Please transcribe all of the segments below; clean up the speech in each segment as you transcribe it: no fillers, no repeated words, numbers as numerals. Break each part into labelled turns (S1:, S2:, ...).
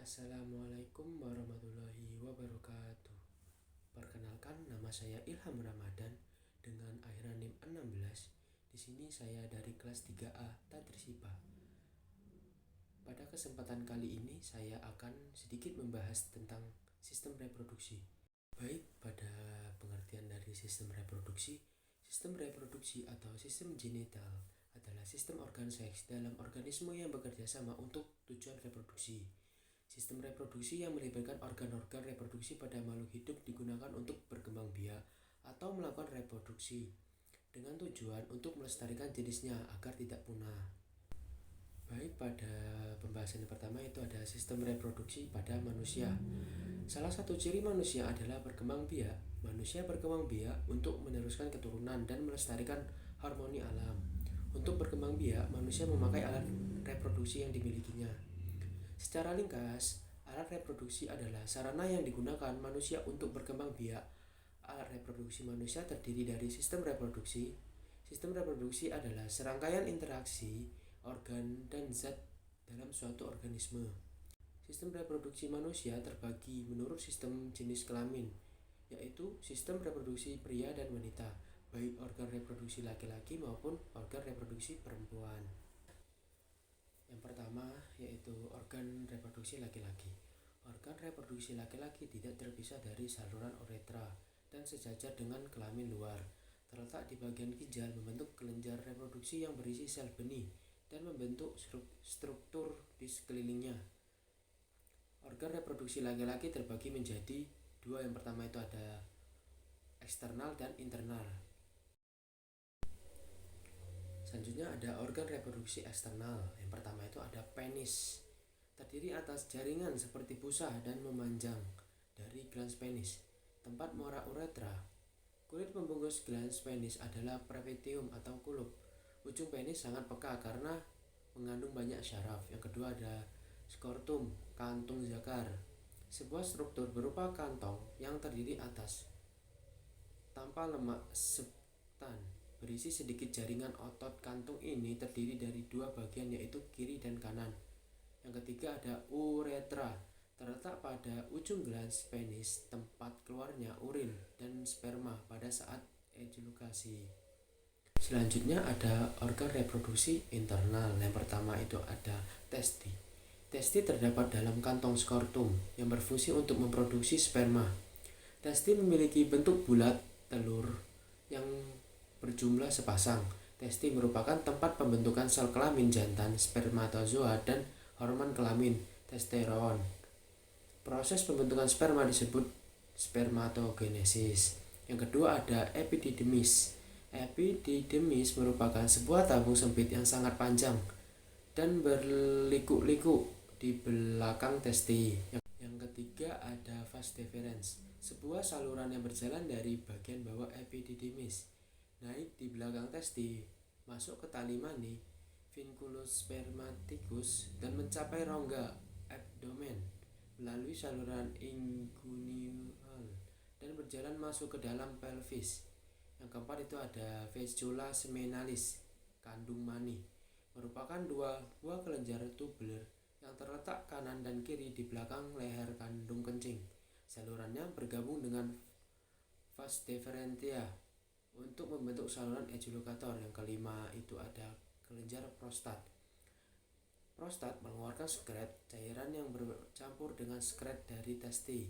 S1: Assalamualaikum warahmatullahi wabarakatuh. Perkenalkan, nama saya Ilham Ramadan dengan akhiran NIM 16. Di sini saya dari kelas 3A Tadrisipa. Pada kesempatan kali ini saya akan sedikit membahas tentang sistem reproduksi. Baik, pada pengertian dari sistem reproduksi atau sistem genital adalah sistem organ seks dalam organisme yang bekerja sama untuk tujuan reproduksi. Sistem reproduksi yang melibatkan organ-organ reproduksi pada makhluk hidup digunakan untuk berkembang biak atau melakukan reproduksi dengan tujuan untuk melestarikan jenisnya agar tidak punah. Baik, pada pembahasan yang pertama itu ada sistem reproduksi pada manusia. Salah satu ciri manusia adalah berkembang biak. Manusia berkembang biak untuk meneruskan keturunan dan melestarikan harmoni alam. Untuk berkembang biak, manusia memakai alat reproduksi yang dimilikinya. Secara ringkas, alat reproduksi adalah sarana yang digunakan manusia untuk berkembang biak. Alat reproduksi manusia terdiri dari sistem reproduksi. Sistem reproduksi adalah serangkaian interaksi organ dan zat dalam suatu organisme. Sistem reproduksi manusia terbagi menurut sistem jenis kelamin, yaitu sistem reproduksi pria dan wanita, baik organ reproduksi laki-laki maupun organ reproduksi perempuan. Yang pertama yaitu organ reproduksi laki-laki. Organ reproduksi laki-laki tidak terpisah dari saluran uretra dan sejajar dengan kelamin luar. Terletak di bagian ginjal, membentuk kelenjar reproduksi yang berisi sel benih dan membentuk struktur di sekelilingnya. Organ reproduksi laki-laki terbagi menjadi dua. Yang pertama itu ada eksternal dan internal. Selanjutnya ada organ reproduksi eksternal. Yang pertama itu ada penis. Terdiri atas jaringan seperti busa dan memanjang dari glans penis, tempat muara uretra. Kulit pembungkus glans penis adalah prepitium atau kulup. Ujung penis sangat peka karena mengandung banyak syaraf. Yang kedua ada skortum, kantung zakar. Sebuah struktur berupa kantong yang terdiri atas tanpa lemak subtan berisi sedikit jaringan. Otot kantung ini terdiri dari dua bagian, yaitu kiri dan kanan. Yang ketiga ada uretra, terletak pada ujung glans penis, tempat keluarnya urin dan sperma pada saat ejakulasi. Selanjutnya ada organ reproduksi internal. Yang pertama itu ada testi. Testi terdapat dalam kantong skortum yang berfungsi untuk memproduksi sperma. Testi memiliki bentuk bulat telur yang berjumlah sepasang. Testi merupakan tempat pembentukan sel kelamin jantan, spermatozoa, dan hormon kelamin, testosteron. Proses pembentukan sperma disebut spermatogenesis. Yang kedua ada epididymis. Epididymis merupakan sebuah tabung sempit yang sangat panjang dan berliku-liku di belakang testi. Yang ketiga ada vas deferens, sebuah saluran yang berjalan dari bagian bawah epididymis naik di belakang testi, masuk ke tali mani, vinculus spermaticus, dan mencapai rongga abdomen melalui saluran inguinal dan berjalan masuk ke dalam pelvis. Yang keempat itu ada vesicula seminalis, kandung mani, merupakan dua buah kelenjar tubular yang terletak kanan dan kiri di belakang leher kandung kencing. Salurannya bergabung dengan vas deferentia untuk membentuk saluran ejaculator. Yang kelima itu ada kelenjar prostat. Prostat mengeluarkan sekret cairan yang bercampur dengan sekret dari testi.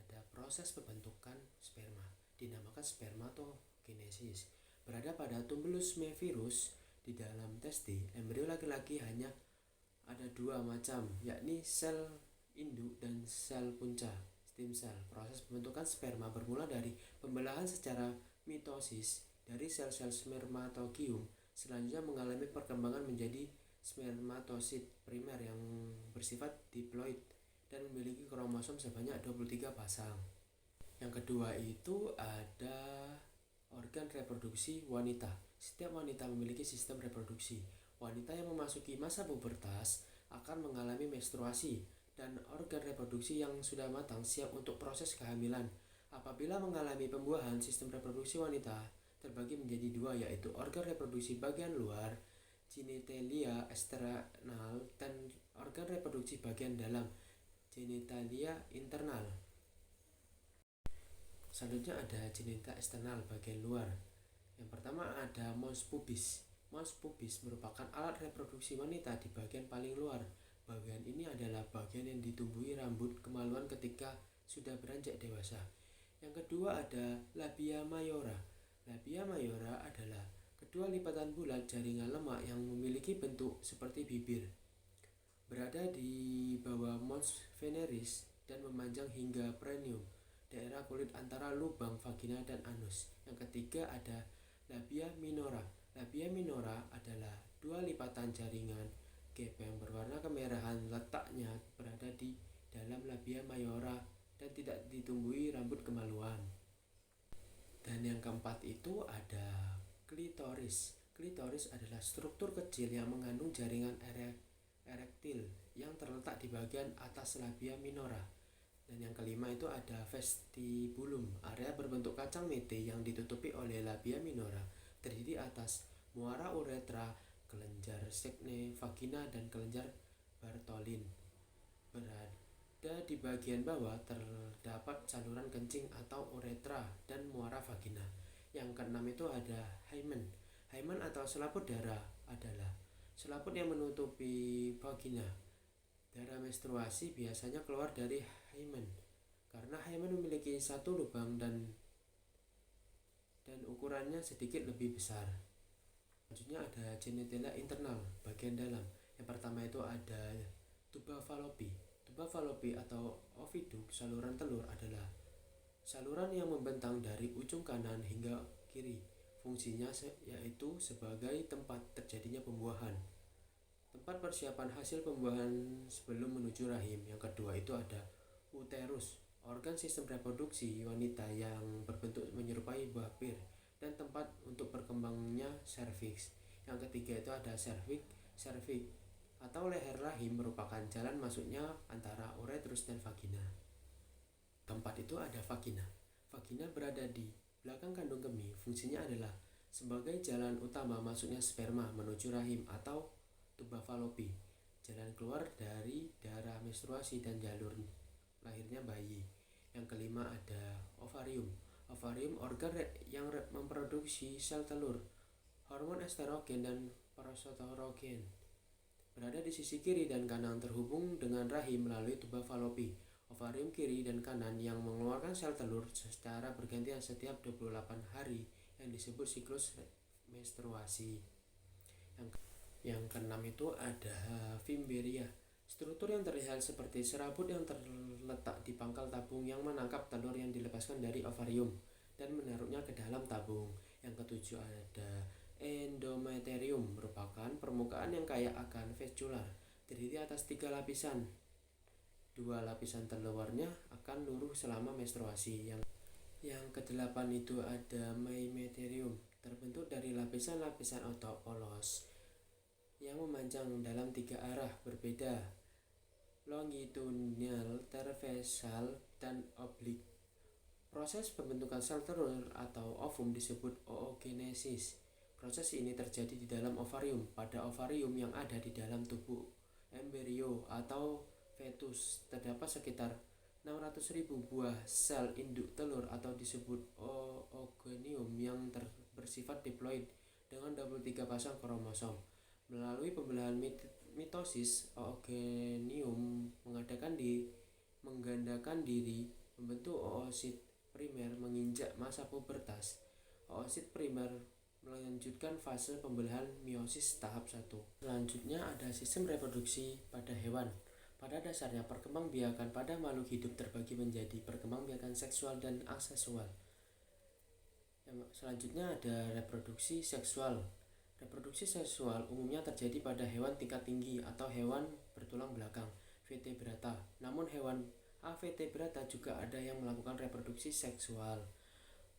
S1: Ada proses pembentukan sperma, dinamakan spermatogenesis. Berada pada tumulus mevirus di dalam testi, embrio laki-laki hanya ada dua macam, yakni sel induk dan sel punca, stem cell. Proses pembentukan sperma bermula dari pembelahan secara mitosis dari sel-sel spermatogium, selanjutnya mengalami perkembangan menjadi spermatosit primer yang bersifat diploid dan memiliki kromosom sebanyak 23 pasang. Yang kedua itu ada organ reproduksi wanita. Setiap wanita memiliki sistem reproduksi. Wanita yang memasuki masa pubertas akan mengalami menstruasi dan organ reproduksi yang sudah matang siap untuk proses kehamilan. Apabila mengalami pembuahan, sistem reproduksi wanita terbagi menjadi dua, yaitu organ reproduksi bagian luar, genitalia eksternal, dan organ reproduksi bagian dalam, genitalia internal. Selanjutnya ada genita eksternal bagian luar. Yang pertama ada mons pubis. Mons pubis merupakan alat reproduksi wanita di bagian paling luar. Bagian ini adalah bagian yang ditumbuhi rambut kemaluan ketika sudah beranjak dewasa. Yang kedua ada labia mayora. Labia mayora adalah kedua lipatan bulat jaringan lemak yang memiliki bentuk seperti bibir. Berada di bawah mons veneris dan memanjang hingga perineum, daerah kulit antara lubang vagina dan anus. Yang ketiga ada labia minora. Labia minora adalah dua lipatan jaringan gepeng berwarna kemerahan, letaknya berada di dalam labia mayora dan tidak ditumbuhi rambut kemaluan. Dan yang keempat itu ada klitoris. Klitoris adalah struktur kecil yang mengandung jaringan erektil yang terletak di bagian atas labia minora. Dan yang kelima itu ada vestibulum, area berbentuk kacang mete yang ditutupi oleh labia minora, terdiri atas muara uretra, kelenjar Schenck, vagina, dan kelenjar Bartholin. Berada di bagian bawah terdapat saluran kencing atau uretra dan muara vagina. Yang keenam itu ada hymen. Hymen atau selaput darah adalah selaput yang menutupi vagina. Darah menstruasi biasanya keluar dari hymen karena hymen memiliki satu lubang dan ukurannya sedikit lebih besar. Selanjutnya ada genitalia internal bagian dalam. Yang pertama itu ada tuba fallopi. Tuba fallopi atau oviduk saluran telur adalah saluran yang membentang dari ujung kanan hingga kiri. Fungsinya yaitu sebagai tempat terjadinya pembuahan, tempat persiapan hasil pembuahan sebelum menuju rahim. Yang kedua itu ada uterus, organ sistem reproduksi wanita yang berbentuk menyerupai buah pir dan tempat untuk berkembangnya serviks. Yang ketiga itu ada cervix atau leher rahim, merupakan jalan masuknya antara uretrus dan vagina. Keempat itu ada vagina. Vagina berada di belakang kandung kemih. Fungsinya adalah sebagai jalan utama masuknya sperma menuju rahim atau tuba fallopi, jalan keluar dari darah menstruasi dan jalur lahirnya bayi. Yang kelima ada ovarium. Ovarium organ yang memproduksi sel telur, hormon estrogen dan progestogen. Berada di sisi kiri dan kanan terhubung dengan rahim melalui tuba fallopi. Ovarium kiri dan kanan yang mengeluarkan sel telur secara bergantian setiap 28 hari yang disebut siklus menstruasi. Yang keenam itu ada fimberia. Struktur yang terlihat seperti serabut yang terletak di pangkal tabung yang menangkap telur yang dilepaskan dari ovarium dan menaruhnya ke dalam tabung. Yang ketujuh ada endometrium, merupakan permukaan yang kaya akan vascular, terdiri atas 3 lapisan. 2 lapisan terluarnya akan luruh selama menstruasi. Yang kedelapan itu ada meimeterium, terbentuk dari lapisan-lapisan otot polos yang memanjang dalam 3 arah berbeda, longitudinal, transversal, dan oblik. Proses pembentukan sel telur atau ovum disebut oogenesis. Proses ini terjadi di dalam ovarium. Pada ovarium yang ada di dalam tubuh embrio atau fetus terdapat sekitar 600.000 buah sel induk telur atau disebut oogonium yang bersifat diploid dengan 23 pasang kromosom. Melalui pembelahan mitosis, oogonium menggandakan diri, membentuk oosit primer menginjak masa pubertas. Oosit primer melanjutkan fase pembelahan meiosis tahap 1. Selanjutnya ada sistem reproduksi pada hewan. Pada dasarnya perkembangbiakan pada makhluk hidup terbagi menjadi perkembangbiakan seksual dan aseksual. Selanjutnya ada reproduksi seksual. Reproduksi seksual umumnya terjadi pada hewan tingkat tinggi atau hewan bertulang belakang, vertebrata. Namun hewan avertebrata juga ada yang melakukan reproduksi seksual.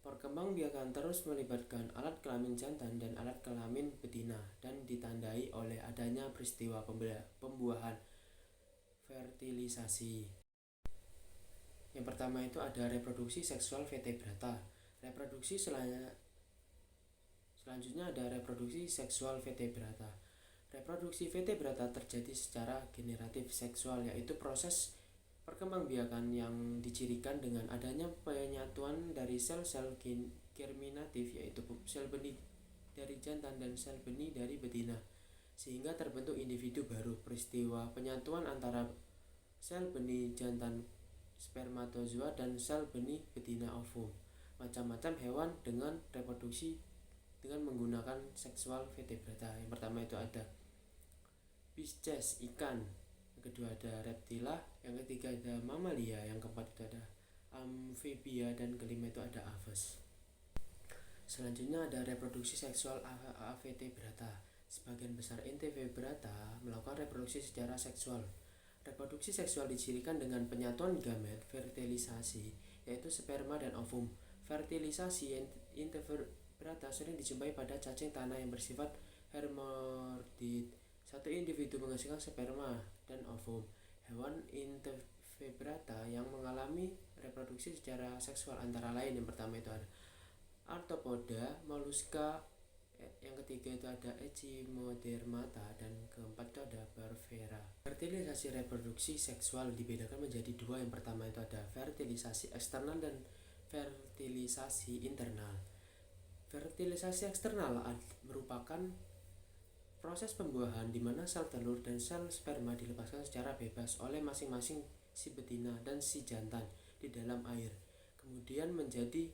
S1: Perkembangbiakan terus melibatkan alat kelamin jantan dan alat kelamin betina dan ditandai oleh adanya peristiwa pembuahan, fertilisasi. Yang pertama itu ada reproduksi seksual vertebrata. Selanjutnya ada reproduksi seksual vertebrata. Reproduksi vertebrata terjadi secara generatif seksual, yaitu proses Perkembangbiakan yang dicirikan dengan adanya penyatuan dari sel-sel germinatif, yaitu sel benih dari jantan dan sel benih dari betina, sehingga terbentuk individu baru. Peristiwa penyatuan antara sel benih jantan spermatozoa dan sel benih betina ovum. Macam-macam hewan dengan reproduksi dengan menggunakan seksual vertebrata. Yang pertama itu ada Pisces, ikan. Yang kedua ada reptila. Yang ketiga ada mamalia. Yang keempat itu ada amfibia. Dan kelima itu ada aves. Selanjutnya ada reproduksi seksual vertebrata. Sebagian besar invertebrata melakukan reproduksi secara seksual. Reproduksi seksual dicirikan dengan penyatuan gamet, fertilisasi, yaitu sperma dan ovum. Fertilisasi invertebrata sering dijumpai pada cacing tanah yang bersifat hermafrodit. Satu individu menghasilkan sperma dan ovum. Hewan invertebrata yang mengalami reproduksi secara seksual antara lain, yang pertama itu ada arthropoda, moluska, yang ketiga itu ada Echinodermata, dan keempat itu ada Barvera. Fertilisasi reproduksi seksual dibedakan menjadi dua. Yang pertama itu ada fertilisasi eksternal dan fertilisasi internal. Fertilisasi eksternal merupakan proses pembuahan di mana sel telur dan sel sperma dilepaskan secara bebas oleh masing-masing si betina dan si jantan di dalam air, kemudian menjadi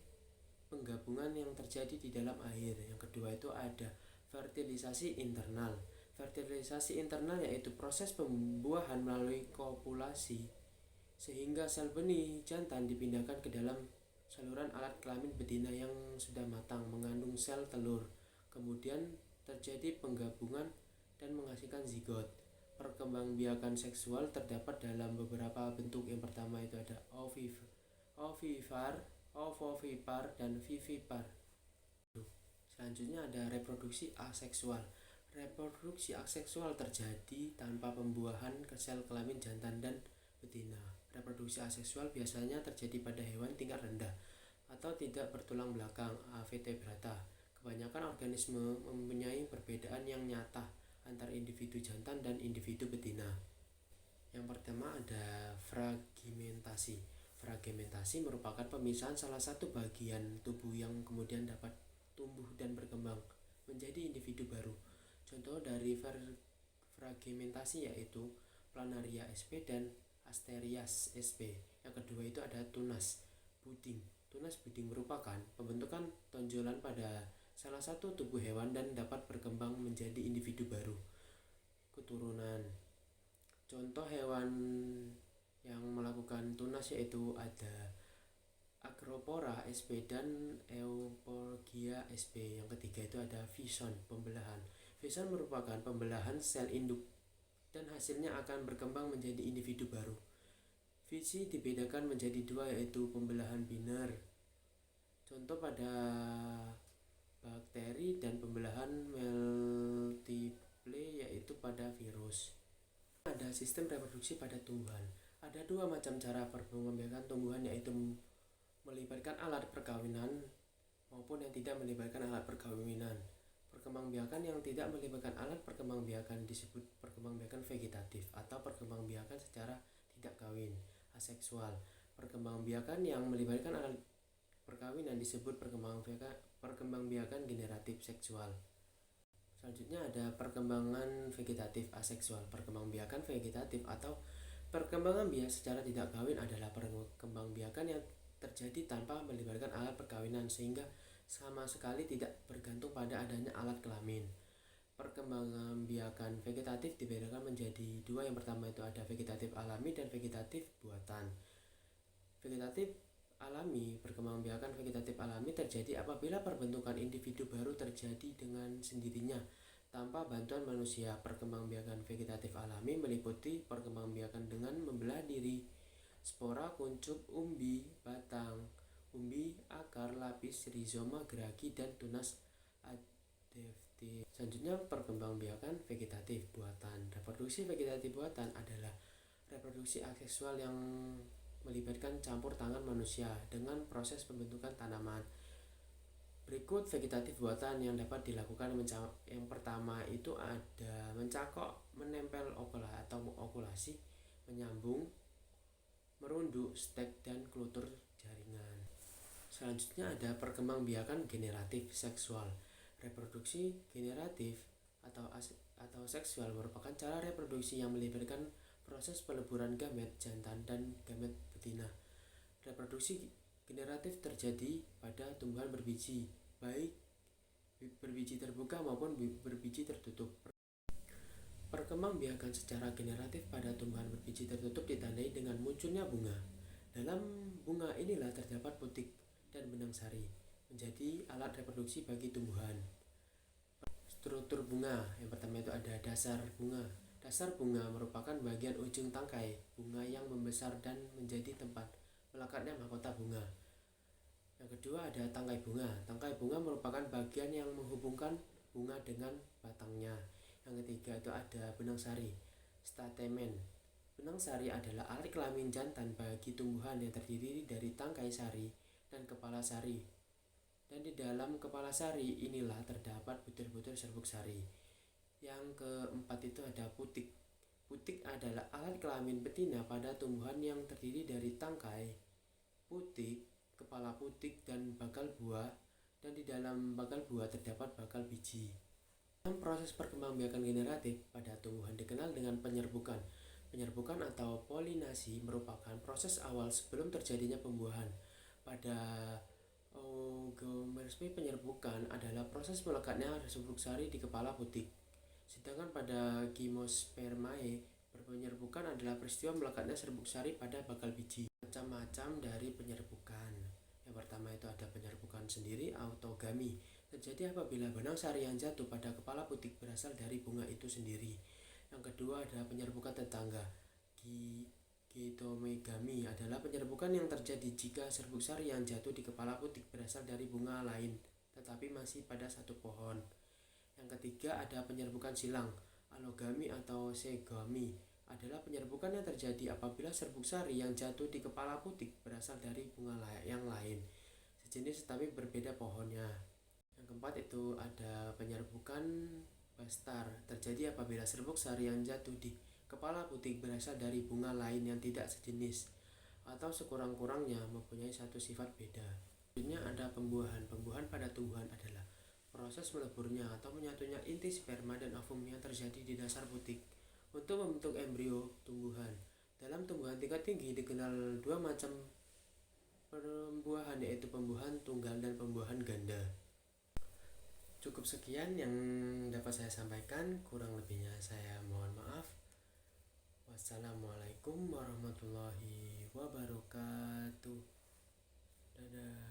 S1: penggabungan yang terjadi di dalam air. Yang kedua itu ada fertilisasi internal. Fertilisasi internal yaitu proses pembuahan melalui kopulasi, sehingga sel benih jantan dipindahkan ke dalam saluran alat kelamin betina yang sudah matang mengandung sel telur. Kemudian terjadi penggabungan dan menghasilkan zigot. Perkembangbiakan seksual terdapat dalam beberapa bentuk. Yang pertama itu ada ovovivipar, dan vivipar. Selanjutnya ada reproduksi aseksual. Reproduksi aseksual terjadi tanpa pembuahan ke sel kelamin jantan dan betina. Reproduksi aseksual biasanya terjadi pada hewan tingkat rendah atau tidak bertulang belakang, vertebrata. Kebanyakan organisme mempunyai perbedaan yang nyata antara individu jantan dan individu betina. Yang pertama ada fragmentasi. Fragmentasi merupakan pemisahan salah satu bagian tubuh yang kemudian dapat tumbuh dan berkembang menjadi individu baru. Contoh dari fragmentasi yaitu Planaria sp dan Asterias sp. Yang kedua itu ada tunas puding. Tunas puding merupakan pembentukan tonjolan pada salah satu tubuh hewan dan dapat berkembang menjadi individu baru. Keturunan. Contoh hewan yang melakukan tunas yaitu ada Acropora sp dan Euphorgia sp. Yang ketiga itu ada fission, pembelahan. Fission merupakan pembelahan sel induk dan hasilnya akan berkembang menjadi individu baru. Fisi dibedakan menjadi dua yaitu pembelahan biner, contoh pada bakteri, dan pembelahan multiple yaitu pada virus. Ada sistem reproduksi pada tumbuhan. Ada dua macam cara perkembangbiakan tumbuhan yaitu melibatkan alat perkawinan maupun yang tidak melibatkan alat perkawinan. Perkembangbiakan yang tidak melibatkan alat perkembangbiakan disebut perkembangbiakan vegetatif atau perkembangbiakan secara tidak kawin, aseksual. Perkembangbiakan yang melibatkan alat perkawinan disebut perkembangbiakan generatif seksual. Selanjutnya ada perkembangan vegetatif aseksual. Perkembangbiakan vegetatif atau perkembangan biak secara tidak kawin adalah perkembangbiakan yang terjadi tanpa melibatkan alat perkawinan sehingga sama sekali tidak bergantung pada adanya alat kelamin. Perkembangbiakan vegetatif dibedakan menjadi dua. Yang pertama itu ada vegetatif alami dan vegetatif buatan. Vegetatif alami. Perkembangbiakan vegetatif alami terjadi apabila perbentukan individu baru terjadi dengan sendirinya tanpa bantuan manusia. Perkembangbiakan vegetatif alami meliputi perkembangbiakan dengan membelah diri, spora, kuncup, umbi, batang, umbi, akar, lapis, rizoma, geragi, dan tunas adaptif. Selanjutnya perkembangbiakan vegetatif buatan. Reproduksi vegetatif buatan adalah reproduksi aseksual yang melibatkan campur tangan manusia dengan proses pembentukan tanaman. Berikut vegetatif buatan yang dapat dilakukan. Yang pertama itu ada mencakok, menempel atau okulasi, menyambung, merunduk, stek, dan kultur jaringan. Selanjutnya ada perkembangbiakan generatif seksual. Reproduksi generatif atau seksual merupakan cara reproduksi yang melibatkan proses peleburan gamet jantan dan gamet betina. Reproduksi generatif terjadi pada tumbuhan berbiji, baik berbiji terbuka maupun berbiji tertutup. Perkembangbiakan secara generatif pada tumbuhan berbiji tertutup ditandai dengan munculnya bunga. Dalam bunga inilah terdapat putik dan benang sari, menjadi alat reproduksi bagi tumbuhan. Struktur bunga, yang pertama itu ada dasar bunga. Dasar bunga merupakan bagian ujung tangkai bunga yang membesar dan menjadi tempat melekatnya mahkota bunga. Yang kedua ada tangkai bunga. Tangkai bunga merupakan bagian yang menghubungkan bunga dengan batangnya. Yang ketiga itu ada benang sari, statemen. Benang sari adalah alat kelamin jantan bagi tumbuhan yang terdiri dari tangkai sari dan kepala sari. Dan di dalam kepala sari inilah terdapat butir-butir serbuk sari. Yang keempat itu ada putik. Putik adalah alat kelamin betina pada tumbuhan yang terdiri dari tangkai, putik, kepala putik, dan bakal buah, dan di dalam bakal buah terdapat bakal biji. Dalam proses perkembangbiakan generatif pada tumbuhan dikenal dengan penyerbukan. Penyerbukan atau polinasi merupakan proses awal sebelum terjadinya pembuahan. Pada oligospermia, penyerbukan adalah proses melekatnya serbuk sari di kepala putik. Sedangkan pada gimnospermae, penyerbukan adalah peristiwa melekatnya serbuk sari pada bakal biji. Macam-macam dari penyerbukan. Yang pertama itu ada penyerbukan sendiri, autogami. Terjadi apabila benang sari yang jatuh pada kepala putik berasal dari bunga itu sendiri. Yang kedua ada penyerbukan tetangga. Gitomegami adalah penyerbukan yang terjadi jika serbuk sari yang jatuh di kepala putik berasal dari bunga lain tetapi masih pada satu pohon. Yang ketiga ada penyerbukan silang. Alogami atau segami adalah penyerbukan yang terjadi apabila serbuk sari yang jatuh di kepala putik berasal dari bunga yang lain, sejenis tetapi berbeda pohonnya. Yang keempat itu ada penyerbukan bastar. Terjadi apabila serbuk sari yang jatuh di kepala putik berasal dari bunga lain yang tidak sejenis atau sekurang-kurangnya mempunyai satu sifat beda. Selanjutnya ada pembuahan. Pembuahan pada tumbuhan adalah proses meleburnya atau menyatunya inti sperma dan ovum yang terjadi di dasar putik untuk membentuk embrio tumbuhan. Dalam tumbuhan tingkat tinggi dikenal dua macam pembuahan, yaitu pembuahan tunggal dan pembuahan ganda. Cukup sekian yang dapat saya sampaikan, kurang lebihnya saya mohon maaf. Wassalamualaikum warahmatullahi wabarakatuh. Dadah.